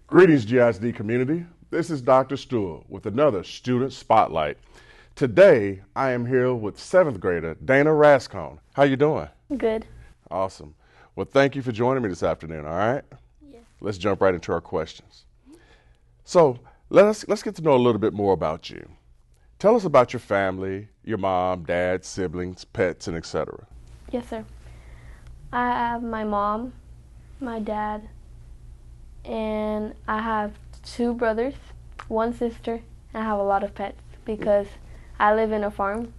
Greetings, GISD community. This is Dr. Stewart with another Student Spotlight. Today, I am here with 7th grader Danna Rascon. How you doing? Good. Awesome. Well, thank you for joining me this afternoon, all right? Yes. Let's jump right into our questions. So, let's get to know a little bit more about you. Tell us about your family, your mom, dad, siblings, pets, and etc. Yes, sir. I have my mom, my dad, and I have 2 brothers, 1 sister, and I have a lot of pets because I live in a farm.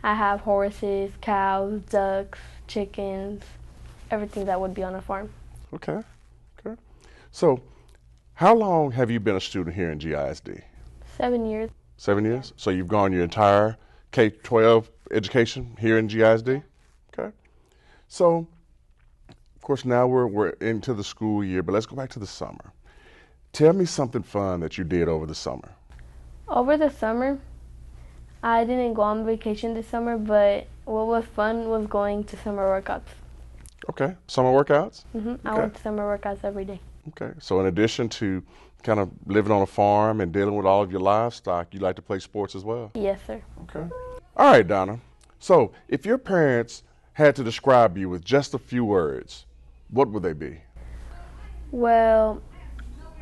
I have horses, cows, ducks, chickens, everything that would be on a farm. Okay. So, how long have you been a student here in GISD? 7 years. 7 years? So you've gone your entire K-12 education here in GISD? Okay. So, of course, now we're into the school year, but let's go back to the summer. Tell me something fun that you did over the summer. Over the summer, I didn't go on vacation this summer, but what was fun was going to summer workouts. Okay. Summer workouts? I went to summer workouts every day. Okay. So in addition to kind of living on a farm and dealing with all of your livestock, you like to play sports as well? Yes, sir. Okay. All right, Donna. So if your parents had to describe you with just a few words, what would they be? Well,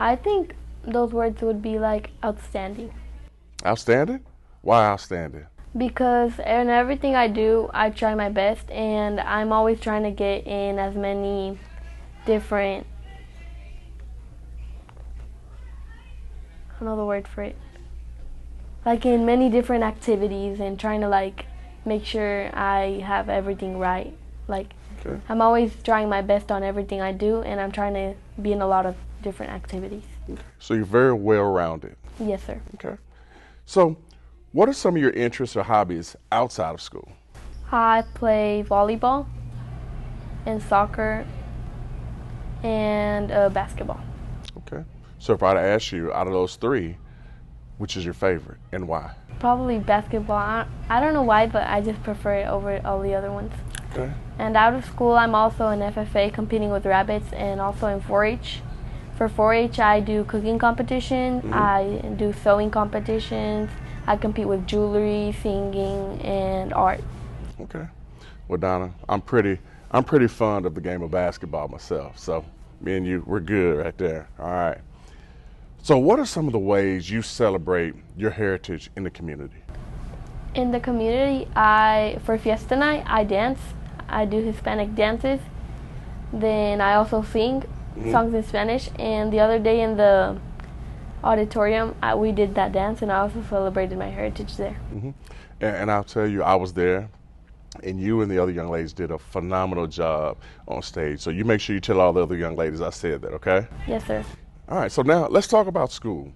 I think those words would be like outstanding. Outstanding? Why outstanding? Because in everything I do, I try my best, and I'm always trying to get in as many different, I don't know the word for it, like in many different activities and trying to like make sure I have everything right. Like Okay. I'm always trying my best on everything I do, and I'm trying to be in a lot of different activities. So you're very well-rounded. Yes, sir. Okay. So what are some of your interests or hobbies outside of school? I play volleyball and soccer and basketball. Okay. So if I were to ask you, out of those 3, which is your favorite and why? Probably basketball. I don't know why, but I just prefer it over all the other ones. Okay. And out of school, I'm also in FFA competing with rabbits and also in 4-H. For 4-H, I do cooking competitions, I do sewing competitions, I compete with jewelry, singing, and art. Okay. Well, Donna, I'm pretty fond of the game of basketball myself. So me and you, we're good right there. All right. So what are some of the ways you celebrate your heritage in the community? In the community, for Fiesta Night, I dance. I do Hispanic dances. Then I also sing songs in Spanish. And the other day in the auditorium, we did that dance, and I also celebrated my heritage there. And I'll tell you, I was there, and you and the other young ladies did a phenomenal job on stage. So you make sure you tell all the other young ladies I said that, okay? Yes, sir. All right, so now let's talk about school.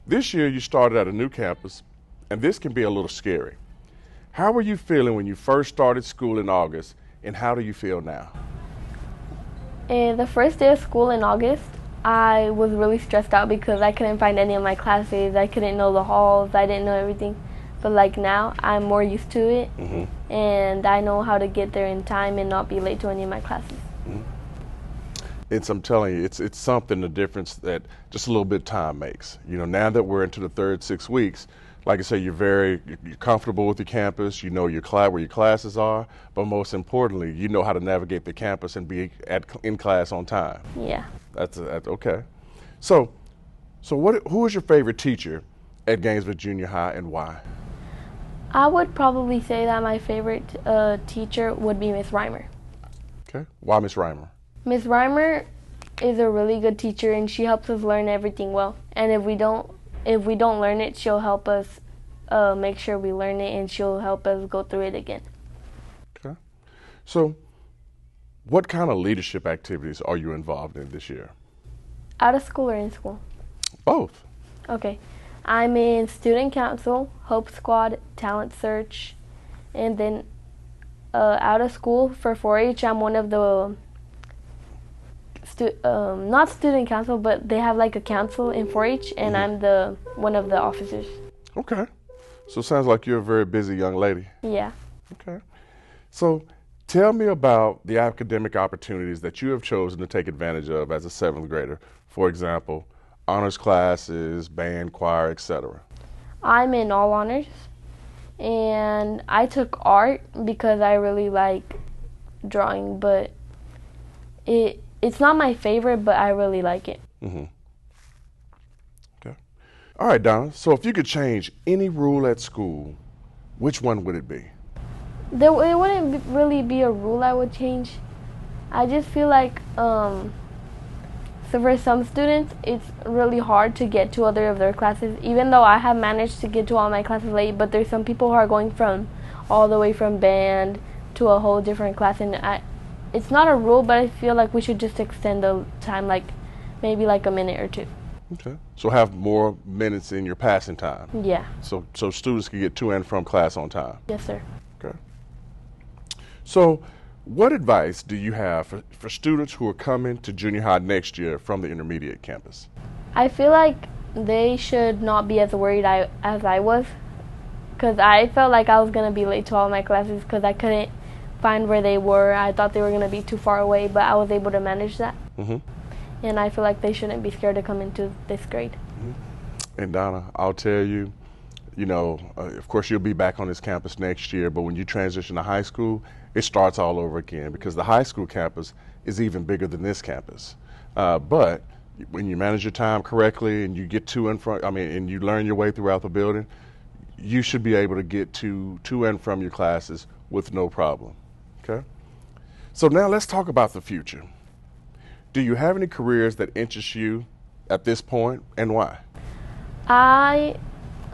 This year you started at a new campus, and this can be a little scary. How were you feeling when you first started school in August, and how do you feel now? And the first day of school in August, I was really stressed out because I couldn't find any of my classes. I couldn't know the halls. I didn't know everything. But like now, I'm more used to it, and I know how to get there in time and not be late to any of my classes. I'm telling you, it's something, the difference that just a little bit of time makes. You know, now that we're into the third 6 weeks, like I say, you're comfortable with your campus, you know where your classes are, but most importantly, you know how to navigate the campus and be in class on time. Yeah. That's okay. So who is your favorite teacher at Gainesville Junior High and why? I would probably say that my favorite teacher would be Miss Reimer. Okay. Why Miss Reimer? Miss Reimer is a really good teacher, and she helps us learn everything well. And if we don't learn it, she'll help us make sure we learn it, and she'll help us go through it again. Okay. So what kind of leadership activities are you involved in this year? Out of school or in school? Both. Okay. I'm in Student Council, Hope Squad, Talent Search, and then out of school for 4-H, I'm one of the not student council, but they have like a council in 4-H, and I'm one of the officers. Okay. So it sounds like you're a very busy young lady. Yeah. Okay. So Tell me about the academic opportunities that you have chosen to take advantage of as a seventh grader. For example, honors classes, band, choir, etc. I'm in all honors, and I took art because I really like drawing, but it's not my favorite, but I really like it. Mm-hmm. Okay. All right, Donna. So if you could change any rule at school, which one would it be? It wouldn't really be a rule I would change. I just feel like so for some students, it's really hard to get to other of their classes, even though I have managed to get to all my classes late, but there's some people who are going from all the way from band to a whole different class, and it's not a rule, but I feel like we should just extend the time, like maybe like a minute or two. Okay. So have more minutes in your passing time. Yeah. So students can get to and from class on time. Yes, sir. Okay. So what advice do you have for students who are coming to junior high next year from the intermediate campus? I feel like they should not be as worried as I was, because I felt like I was going to be late to all my classes because I couldn't find where they were. I thought they were going to be too far away, but I was able to manage that. Mm-hmm. And I feel like they shouldn't be scared to come into this grade. Mm-hmm. And Donna, I'll tell you, of course you'll be back on this campus next year, but when you transition to high school, it starts all over again because the high school campus is even bigger than this campus. But when you manage your time correctly and you get to and from, and you learn your way throughout the building, you should be able to get to and from your classes with no problem. Okay? So now let's talk about the future. Do you have any careers that interest you at this point, and why?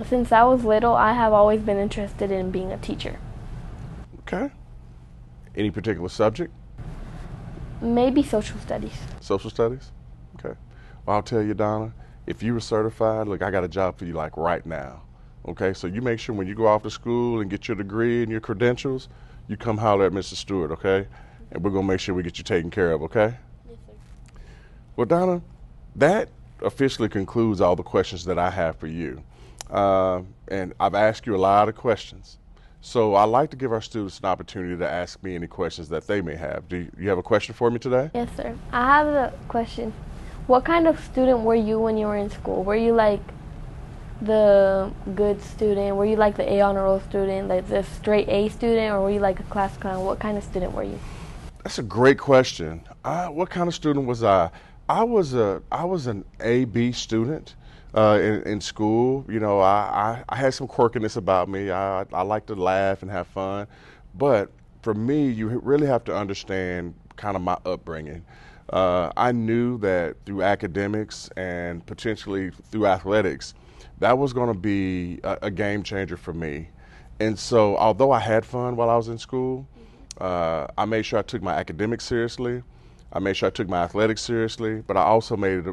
Since I was little, I have always been interested in being a teacher. Okay. Any particular subject? Maybe social studies. Social studies? Okay. Well, I'll tell you, Donna, if you were certified, look, I got a job for you like right now. Okay, so you make sure when you go off to school and get your degree and your credentials, you come holler at Mr. Stewart, okay? And we're going to make sure we get you taken care of, okay? Yes, sir. Well, Donna, that officially concludes all the questions that I have for you. And I've asked you a lot of questions. So I'd like to give our students an opportunity to ask me any questions that they may have. Do you have a question for me today? Yes, sir. I have a question. What kind of student were you when you were in school? Were you like the good student? Were you like the A honor roll student, like the straight A student, or were you like a class clown? What kind of student were you? That's a great question. What kind of student was I? I was an A/B student in school. I had some quirkiness about me. I like to laugh and have fun, but for me, you really have to understand kind of my upbringing. I knew that through academics and potentially through athletics, that was going to be a game changer for me. And so, although I had fun while I was in school, I made sure I took my academics seriously. I made sure I took my athletics seriously, but I also made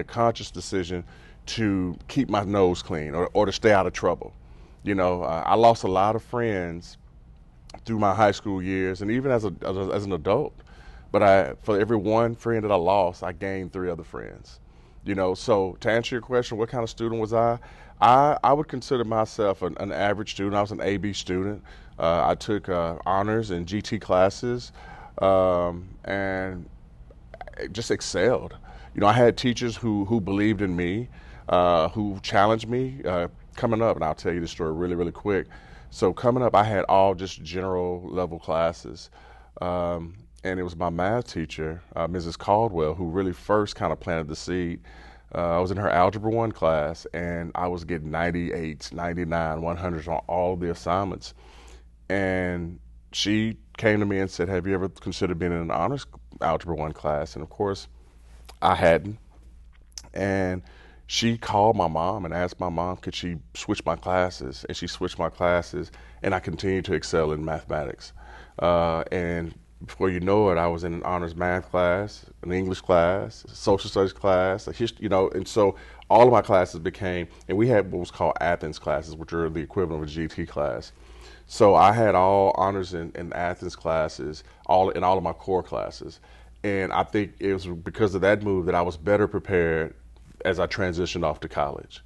a conscious decision to keep my nose clean or to stay out of trouble. I lost a lot of friends through my high school years and even as an adult. But for every one friend that I lost, I gained 3 other friends. So to answer your question, what kind of student was I? I would consider myself an average student. I was an AB student. I took honors and GT classes and just excelled. I had teachers who believed in me, who challenged me coming up, and I'll tell you the story really, really quick. So coming up, I had all just general level classes. And it was my math teacher, Mrs. Caldwell, who really first kind of planted the seed. I was in her Algebra 1 class, and I was getting 98s, 99, 100s on all the assignments. And she came to me and said, have you ever considered being in an honors Algebra 1 class? And of course, I hadn't. And she called my mom and asked my mom, could she switch my classes? And she switched my classes, and I continued to excel in mathematics. And before you know it, I was in an honors math class, an English class, a social studies class, a history, and so all of my classes became, and we had what was called Athens classes, which are the equivalent of a GT class. So I had all honors in Athens classes, in all of my core classes. And I think it was because of that move that I was better prepared as I transitioned off to college.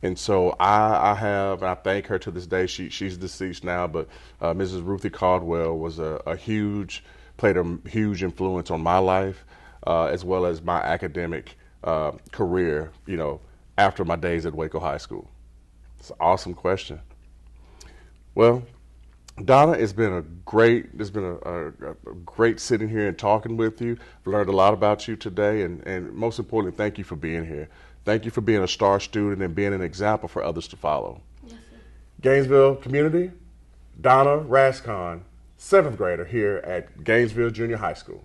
And so I have, and I thank her to this day. She's deceased now, but Mrs. Ruthie Caldwell was played a huge influence on my life, as well as my academic career, after my days at Waco High School. It's an awesome question. Well, Donna, it's been a great sitting here and talking with you. I've learned a lot about you today, and most importantly, thank you for being here. Thank you for being a star student and being an example for others to follow. Yes, sir. Gainesville community, Danna Rascon, 7th grader here at Gainesville Junior High School.